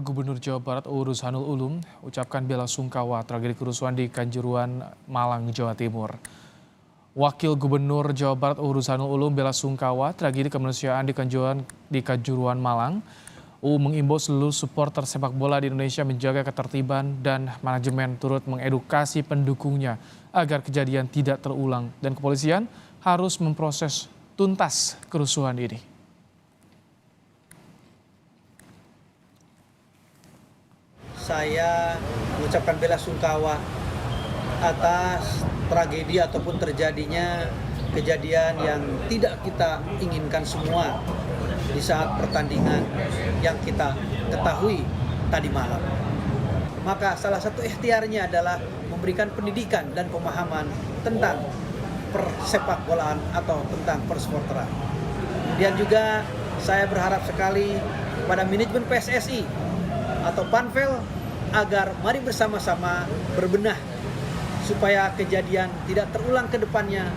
Gubernur Jawa Barat UU Ruzanul Ulum ucapkan bela sungkawa tragedi kerusuhan di Kanjuruhan, Malang, Jawa Timur. Wakil Gubernur Jawa Barat UU Ruzanul Ulum bela sungkawa tragedi kemanusiaan di Kanjuruhan, Malang. UU mengimbau seluruh supporter sepak bola di Indonesia menjaga ketertiban dan manajemen turut mengedukasi pendukungnya agar kejadian tidak terulang dan kepolisian harus memproses tuntas kerusuhan ini. Saya mengucapkan bela sungkawa atas tragedi ataupun terjadinya kejadian yang tidak kita inginkan semua di saat pertandingan yang kita ketahui tadi malam. Maka salah satu ikhtiarnya adalah memberikan pendidikan dan pemahaman tentang persepak bolaan atau tentang persporteran. Kemudian juga saya berharap sekali kepada manajemen PSSI atau Panvel agar mari bersama-sama berbenah supaya kejadian tidak terulang ke depannya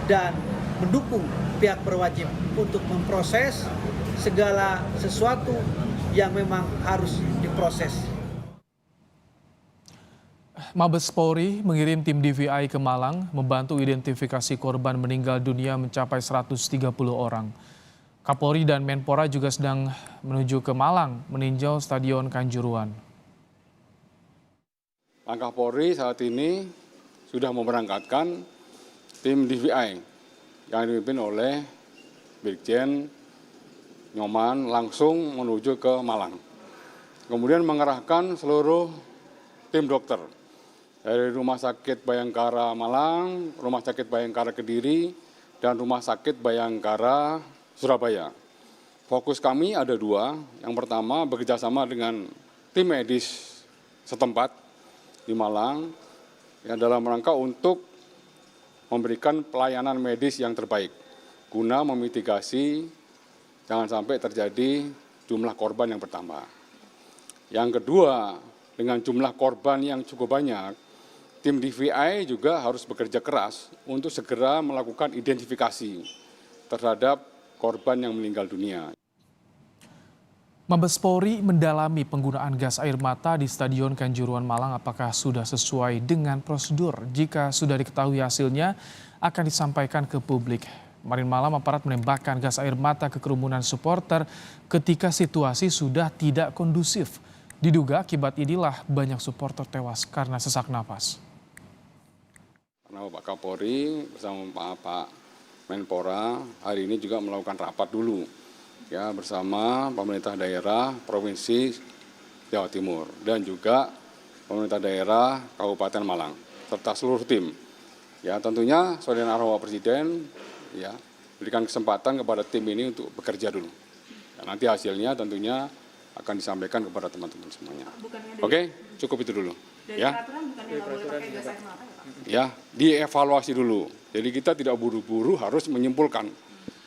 dan mendukung pihak berwajib untuk memproses segala sesuatu yang memang harus diproses. Mabes Polri mengirim tim DVI ke Malang membantu identifikasi korban meninggal dunia mencapai 130 orang. Kapolri dan Menpora juga sedang menuju ke Malang meninjau Stadion Kanjuruhan. Langkah Polri saat ini sudah memberangkatkan tim DVI yang dipimpin oleh Brigjen Nyoman langsung menuju ke Malang. Kemudian mengerahkan seluruh tim dokter dari Rumah Sakit Bayangkara Malang, Rumah Sakit Bayangkara Kediri, dan Rumah Sakit Bayangkara Surabaya. Fokus kami ada dua. Yang pertama bekerjasama dengan tim medis setempat di Malang yang dalam rangka untuk memberikan pelayanan medis yang terbaik guna memitigasi jangan sampai terjadi jumlah korban yang bertambah. Yang kedua, dengan jumlah korban yang cukup banyak, tim DVI juga harus bekerja keras untuk segera melakukan identifikasi terhadap korban yang meninggal dunia. Mabes Polri mendalami penggunaan gas air mata di Stadion Kanjuruhan Malang apakah sudah sesuai dengan prosedur. Jika sudah diketahui hasilnya akan disampaikan ke publik. Kemarin malam aparat menembakkan gas air mata ke kerumunan supporter ketika situasi sudah tidak kondusif. Diduga akibat inilah banyak supporter tewas karena sesak napas. Karena Pak Kapolri bersama Pak Menpora hari ini juga melakukan rapat dulu ya bersama pemerintah daerah Provinsi Jawa Timur dan juga pemerintah daerah Kabupaten Malang serta seluruh tim. Ya tentunya sesuai dengan arahan Presiden ya berikan kesempatan kepada tim ini untuk bekerja dulu. Dan nanti hasilnya tentunya akan disampaikan kepada teman-teman semuanya. Oke, cukup itu dulu. Dari ya. peraturan bukannya nggak boleh pakai gas air mata ya Pak? Ya, dievaluasi dulu. Jadi kita tidak buru-buru harus menyimpulkan.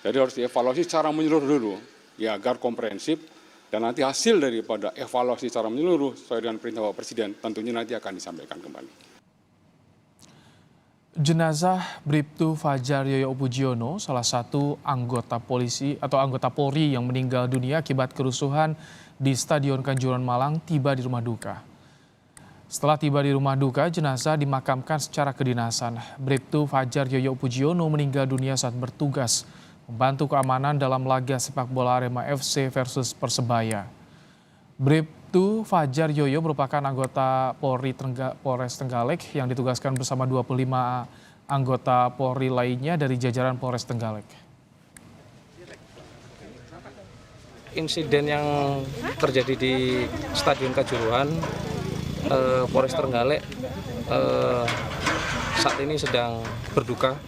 Jadi harus dievaluasi secara menyeluruh dulu, ya agar komprehensif dan nanti hasil daripada evaluasi secara menyeluruh sesuai dengan perintah Bapak Presiden tentunya nanti akan disampaikan kembali. Jenazah Bribtu Fajar Yoyo Pujiono, salah satu anggota polisi atau anggota Polri yang meninggal dunia akibat kerusuhan di Stadion Kanjuruhan Malang tiba di rumah duka. Setelah tiba di rumah duka, jenazah dimakamkan secara kedinasan. Bribtu Fajar Yoyo Pujiono meninggal dunia saat bertugas membantu keamanan dalam laga sepak bola Arema FC versus Persebaya. Bribtu Fajar Yoyo merupakan anggota Polres Trenggalek yang ditugaskan bersama 25 anggota Polri lainnya dari jajaran Polres Trenggalek. Insiden yang terjadi di Stadion Kanjuruhan, Polres Trenggalek saat ini sedang berduka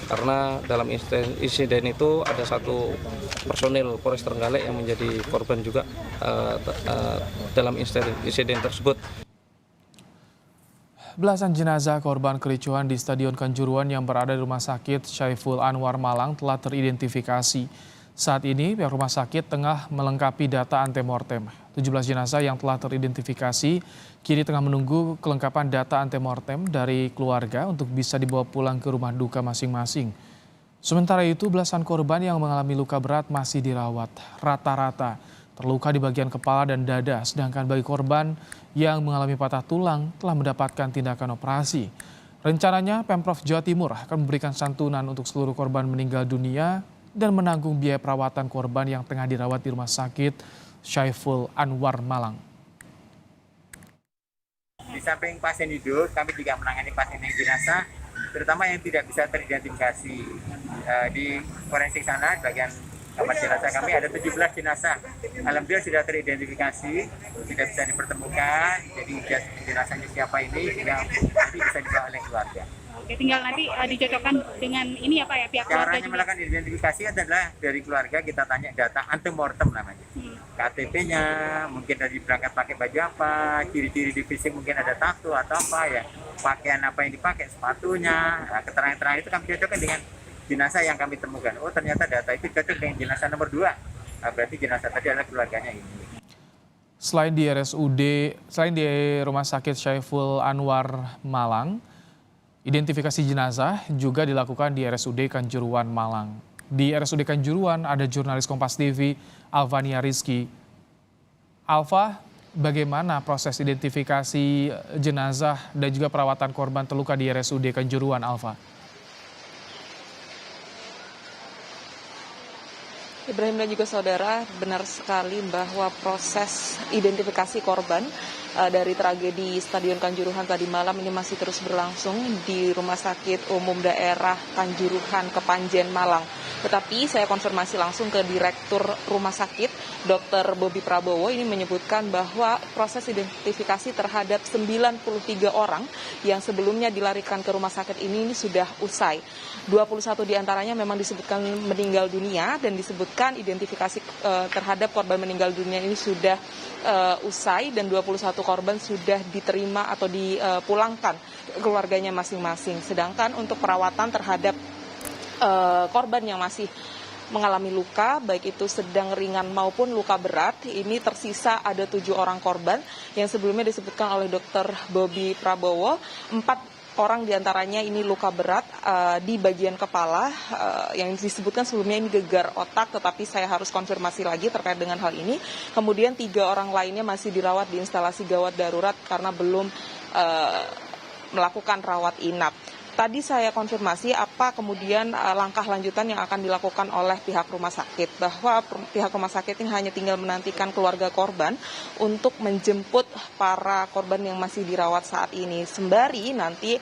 karena dalam insiden itu ada satu personil Polres Trenggalek yang menjadi korban juga dalam insiden tersebut. Belasan jenazah korban kericuhan di Stadion Kanjuruhan yang berada di Rumah Sakit Syaiful Anwar Malang telah teridentifikasi. Saat ini pihak rumah sakit tengah melengkapi data antemortem. 17 jenazah yang telah teridentifikasi kini tengah menunggu kelengkapan data antemortem dari keluarga untuk bisa dibawa pulang ke rumah duka masing-masing. Sementara itu belasan korban yang mengalami luka berat masih dirawat. Rata-rata terluka di bagian kepala dan dada, sedangkan bagi korban yang mengalami patah tulang telah mendapatkan tindakan operasi. Rencananya Pemprov Jawa Timur akan memberikan santunan untuk seluruh korban meninggal dunia dan menanggung biaya perawatan korban yang tengah dirawat di Rumah Sakit Syaiful Anwar Malang. Di samping pasien hidup, kami juga menangani pasien yang jenazah, terutama yang tidak bisa teridentifikasi. Di forensik sana, bagian kamar jenazah kami ada 17 jenazah. Alhamdulillah sudah teridentifikasi, tidak bisa dipertemukan, jadi jenazahnya siapa ini sudah nanti bisa dibawa oleh keluarga. Oke, tinggal nanti dicocokkan dengan ini ya Pak ya, pihak keluarga Caranya juga. melakukan identifikasi adalah dari keluarga kita tanya data antemortem namanya. KTP-nya, mungkin dari berangkat pakai baju apa, ciri-ciri di fisik mungkin ada tato atau apa ya, pakaian apa yang dipakai, sepatunya, keterangan-keterangan itu kami cocokkan dengan jenazah yang kami temukan. Oh ternyata data itu cocok dengan jenazah nomor 2, berarti jenazah tadi adalah keluarganya ini. Selain di Rumah Sakit Syaiful Anwar Malang, identifikasi jenazah juga dilakukan di RSUD Kanjuruhan Malang. Di RSUD Kanjuruhan ada jurnalis Kompas TV, Alvania Rizky. Alva, bagaimana proses identifikasi jenazah dan juga perawatan korban terluka di RSUD Kanjuruhan, Alva? Ibrahim dan juga saudara, benar sekali bahwa proses identifikasi korban dari tragedi Stadion Kanjuruhan tadi malam ini masih terus berlangsung di Rumah Sakit Umum Daerah Kanjuruhan Kepanjen Malang. Tetapi saya konfirmasi langsung ke Direktur Rumah Sakit, Dr. Bobi Prabowo, ini menyebutkan bahwa proses identifikasi terhadap 93 orang yang sebelumnya dilarikan ke rumah sakit ini sudah usai. 21 diantaranya memang disebutkan meninggal dunia dan disebutkan identifikasi terhadap korban meninggal dunia ini sudah usai dan 21 korban sudah diterima atau dipulangkan ke keluarganya masing-masing. Sedangkan untuk perawatan terhadap korban yang masih mengalami luka, baik itu sedang, ringan maupun luka berat, ini tersisa ada 7 orang korban yang sebelumnya disebutkan oleh Dr. Bobi Prabowo. 4 orang diantaranya ini luka berat di bagian kepala, yang disebutkan sebelumnya ini gegar otak, tetapi saya harus konfirmasi lagi terkait dengan hal ini. Kemudian 3 orang lainnya masih dirawat di instalasi gawat darurat karena belum melakukan rawat inap. Tadi saya konfirmasi apa kemudian langkah lanjutan yang akan dilakukan oleh pihak rumah sakit, bahwa pihak rumah sakit ini hanya tinggal menantikan keluarga korban untuk menjemput para korban yang masih dirawat saat ini. Sembari nanti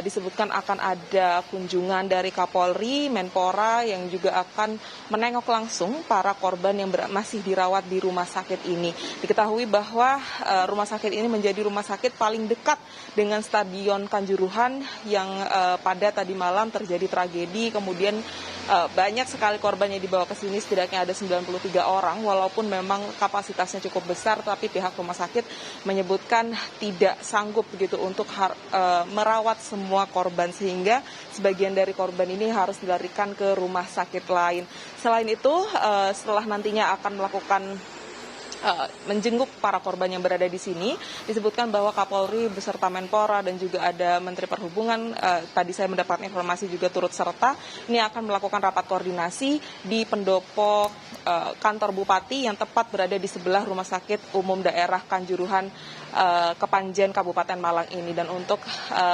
disebutkan akan ada kunjungan dari Kapolri, Menpora yang juga akan menengok langsung para korban yang masih dirawat di rumah sakit ini. Diketahui bahwa rumah sakit ini menjadi rumah sakit paling dekat dengan Stadion Kanjuruhan yang pada tadi malam terjadi tragedi, kemudian banyak sekali korban yang dibawa ke sini, setidaknya ada 93 orang, walaupun memang kapasitasnya cukup besar, tapi pihak rumah sakit menyebutkan tidak sanggup begitu untuk merawat semua korban, sehingga sebagian dari korban ini harus dilarikan ke rumah sakit lain. Selain itu, setelah nantinya akan melakukan menjenguk para korban yang berada di sini, disebutkan bahwa Kapolri beserta Menpora dan juga ada Menteri Perhubungan, tadi saya mendapat informasi juga turut serta, ini akan melakukan rapat koordinasi di pendopo kantor Bupati yang tepat berada di sebelah Rumah Sakit Umum Daerah Kanjuruhan Kepanjen Kabupaten Malang ini. Dan untuk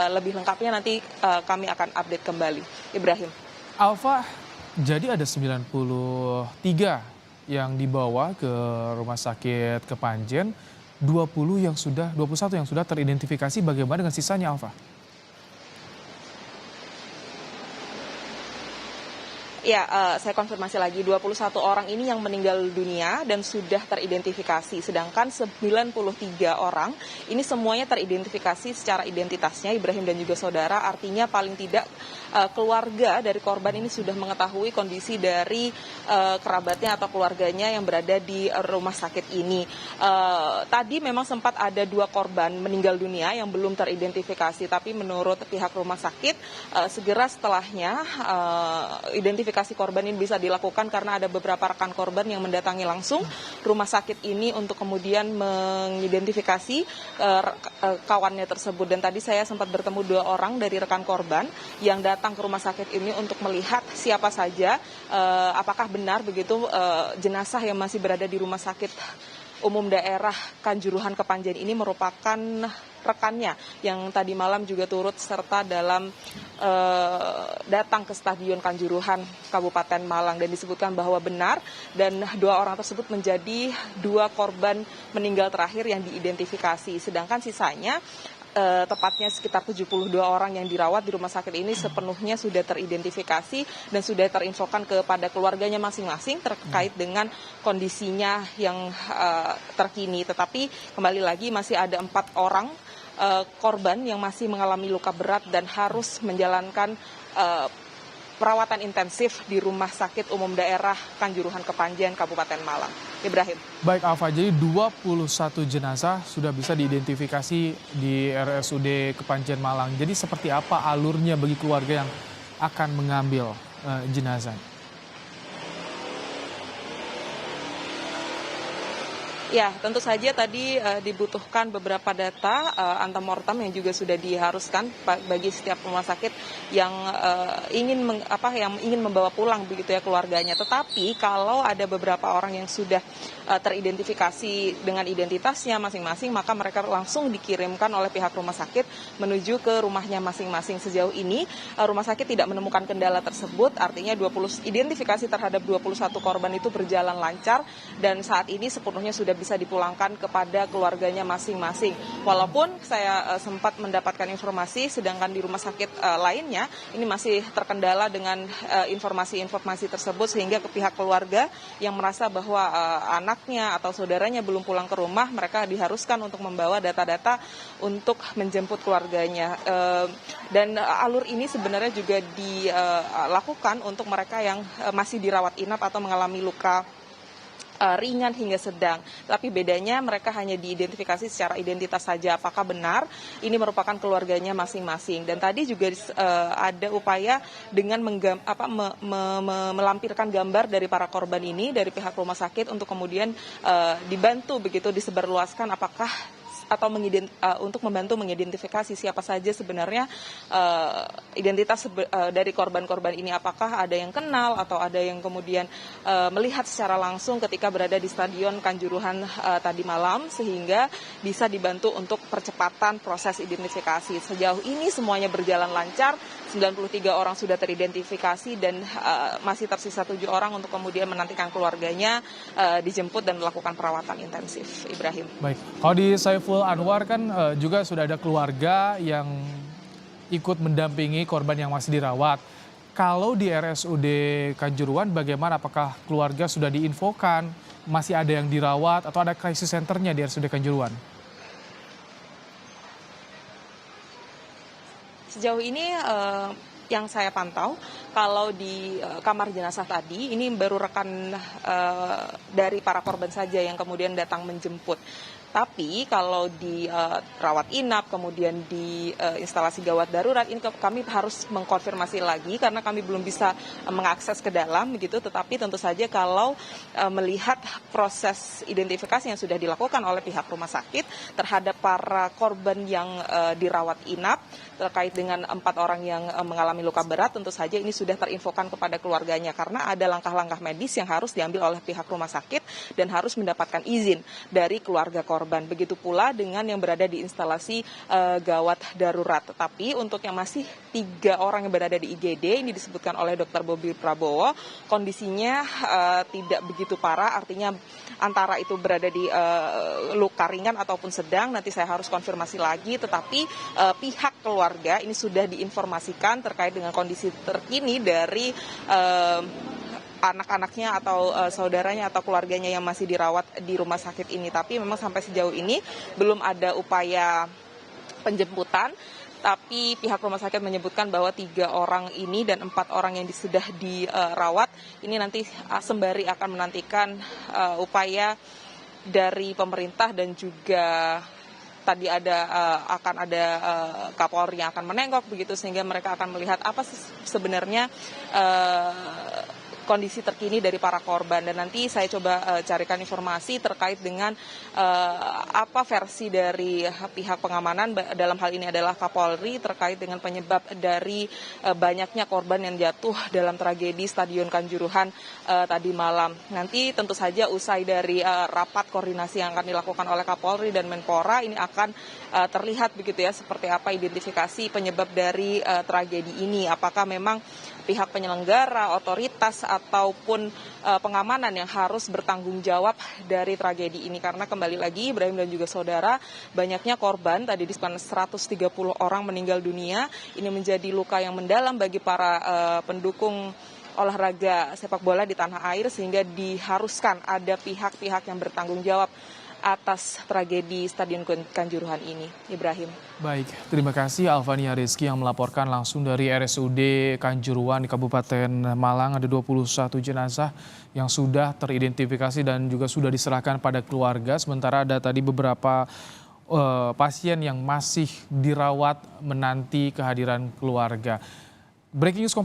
lebih lengkapnya nanti kami akan update kembali. Ibrahim. Alfa, jadi ada 93 yang dibawa ke Rumah Sakit Kepanjen, 21 yang sudah teridentifikasi. Bagaimana dengan sisanya, Alfa? Ya, saya konfirmasi lagi, 21 orang ini yang meninggal dunia dan sudah teridentifikasi, sedangkan 93 orang ini semuanya teridentifikasi secara identitasnya, Ibrahim dan juga saudara, artinya paling tidak keluarga dari korban ini sudah mengetahui kondisi dari kerabatnya atau keluarganya yang berada di rumah sakit ini. Tadi memang sempat ada 2 korban meninggal dunia yang belum teridentifikasi, tapi menurut pihak rumah sakit segera setelahnya identifikasi identifikasi korban ini bisa dilakukan karena ada beberapa rekan korban yang mendatangi langsung rumah sakit ini untuk kemudian mengidentifikasi kawannya tersebut. Dan tadi saya sempat bertemu 2 orang dari rekan korban yang datang ke rumah sakit ini untuk melihat siapa saja, apakah benar begitu jenazah yang masih berada di rumah sakit umum daerah Kanjuruhan Kepanjen ini merupakan rekannya yang tadi malam juga turut serta dalam datang ke Stadion Kanjuruhan Kabupaten Malang, dan disebutkan bahwa benar, dan 2 orang tersebut menjadi 2 korban meninggal terakhir yang diidentifikasi, sedangkan sisanya tepatnya sekitar 72 orang yang dirawat di rumah sakit ini sepenuhnya sudah teridentifikasi dan sudah terinfokan kepada keluarganya masing-masing terkait dengan kondisinya yang terkini. Tetapi kembali lagi masih ada 4 orang korban yang masih mengalami luka berat dan harus menjalankan perawatan intensif di Rumah Sakit Umum Daerah Kanjuruhan Kepanjen, Kabupaten Malang. Ibrahim. Baik Alfa, jadi 21 jenazah sudah bisa diidentifikasi di RSUD Kepanjen Malang. Jadi seperti apa alurnya bagi keluarga yang akan mengambil jenazah? Ya, tentu saja tadi dibutuhkan beberapa data antemortem yang juga sudah diharuskan bagi setiap rumah sakit yang ingin membawa pulang begitu ya keluarganya. Tetapi kalau ada beberapa orang yang sudah teridentifikasi dengan identitasnya masing-masing, maka mereka langsung dikirimkan oleh pihak rumah sakit menuju ke rumahnya masing-masing. Sejauh ini rumah sakit tidak menemukan kendala tersebut, artinya identifikasi terhadap 21 korban itu berjalan lancar dan saat ini sepenuhnya sudah bisa dipulangkan kepada keluarganya masing-masing. Walaupun saya sempat mendapatkan informasi, sedangkan di rumah sakit lainnya ini masih terkendala dengan informasi-informasi tersebut, sehingga ke pihak keluarga yang merasa bahwa anaknya atau saudaranya belum pulang ke rumah, mereka diharuskan untuk membawa data-data untuk menjemput keluarganya. Dan alur ini sebenarnya juga dilakukan untuk mereka yang masih dirawat inap atau mengalami luka ringan hingga sedang, tapi bedanya mereka hanya diidentifikasi secara identitas saja apakah benar ini merupakan keluarganya masing-masing. Dan tadi juga ada upaya dengan melampirkan gambar dari para korban ini dari pihak rumah sakit untuk kemudian dibantu begitu disebarluaskan apakah atau untuk membantu mengidentifikasi siapa saja sebenarnya identitas dari korban-korban ini, apakah ada yang kenal atau ada yang kemudian melihat secara langsung ketika berada di Stadion Kanjuruhan tadi malam, sehingga bisa dibantu untuk percepatan proses identifikasi. Sejauh ini semuanya berjalan lancar, 93 orang sudah teridentifikasi dan masih tersisa 7 orang untuk kemudian menantikan keluarganya dijemput dan melakukan perawatan intensif. Ibrahim. Baik, kalau di Saiful Anwar kan juga sudah ada keluarga yang ikut mendampingi korban yang masih dirawat. Kalau di RSUD Kanjuruhan bagaimana? Apakah keluarga sudah diinfokan? Masih ada yang dirawat atau ada krisis centernya di RSUD Kanjuruhan? Sejauh ini yang saya pantau, kalau di kamar jenazah tadi, ini baru rekan dari para korban saja yang kemudian datang menjemput. Tapi kalau di rawat inap, kemudian di instalasi gawat darurat, ini kami harus mengkonfirmasi lagi karena kami belum bisa mengakses ke dalam begitu. Tetapi tentu saja kalau melihat proses identifikasi yang sudah dilakukan oleh pihak rumah sakit terhadap para korban yang dirawat inap terkait dengan 4 orang yang mengalami luka berat, tentu saja ini sudah terinfokan kepada keluarganya karena ada langkah-langkah medis yang harus diambil oleh pihak rumah sakit dan harus mendapatkan izin dari keluarga korban. Begitu pula dengan yang berada di instalasi gawat darurat. Tetapi untuk yang masih 3 orang yang berada di IGD, ini disebutkan oleh Dr. Bobi Prabowo, kondisinya tidak begitu parah, artinya antara itu berada di luka ringan ataupun sedang, nanti saya harus konfirmasi lagi, tetapi pihak keluarga ini sudah diinformasikan terkait dengan kondisi terkini dari anak-anaknya atau saudaranya atau keluarganya yang masih dirawat di rumah sakit ini. Tapi memang sampai sejauh ini belum ada upaya penjemputan, tapi pihak rumah sakit menyebutkan bahwa 3 orang ini dan 4 orang yang sudah dirawat ini nanti sembari akan menantikan upaya dari pemerintah dan juga tadi akan ada Kapolri yang akan menengok begitu, sehingga mereka akan melihat apa sebenarnya kondisi terkini dari para korban. Dan nanti saya coba carikan informasi terkait dengan apa versi dari pihak pengamanan, dalam hal ini adalah Kapolri, terkait dengan penyebab dari banyaknya korban yang jatuh dalam tragedi Stadion Kanjuruhan tadi malam. Nanti tentu saja usai dari rapat koordinasi yang akan dilakukan oleh Kapolri dan Menpora, ini akan terlihat begitu ya seperti apa identifikasi penyebab dari tragedi ini. Apakah memang pihak penyelenggara, otoritas ataupun pengamanan yang harus bertanggung jawab dari tragedi ini, karena kembali lagi Ibrahim dan juga saudara, banyaknya korban tadi disebutkan 130 orang meninggal dunia. Ini menjadi luka yang mendalam bagi para pendukung olahraga sepak bola di tanah air, sehingga diharuskan ada pihak-pihak yang bertanggung jawab atas tragedi Stadion Kanjuruhan ini. Ibrahim. Baik, terima kasih Alvania Rizky yang melaporkan langsung dari RSUD Kanjuruhan di Kabupaten Malang. Ada 21 jenazah yang sudah teridentifikasi dan juga sudah diserahkan pada keluarga. Sementara ada tadi beberapa pasien yang masih dirawat menanti kehadiran keluarga. Breaking news.